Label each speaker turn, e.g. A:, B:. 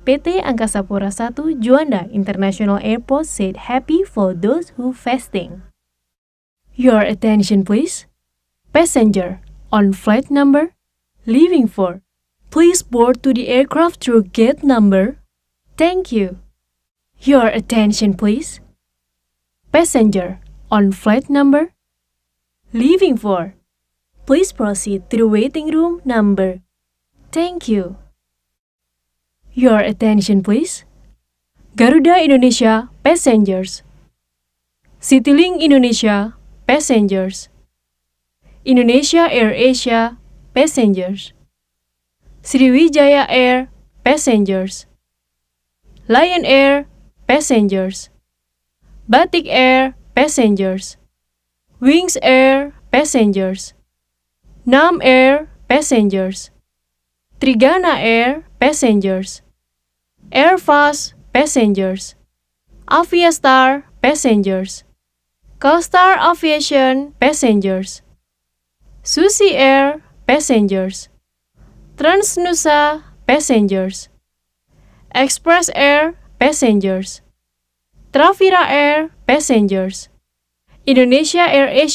A: PT Angkasa Pura 1 Juanda International Airport said happy for those who fasting. Your attention please. Passenger on flight number leaving for. Please board to the aircraft through gate number. Thank you. Your attention please. Passenger on flight number leaving for. Please proceed to the waiting room number. Thank you. Your attention please. Garuda Indonesia passengers. Citylink Indonesia passengers. Indonesia Air Asia passengers. Sriwijaya Air passengers. Lion Air passengers. Batik Air passengers. Wings Air passengers. Nam Air passengers. Trigana Air passengers. Airfast passengers. Aviastar passengers. Coastar Aviation passengers. Susi Air passengers. Transnusa passengers. Express Air passengers. Travira Air passengers. Indonesia Air Asia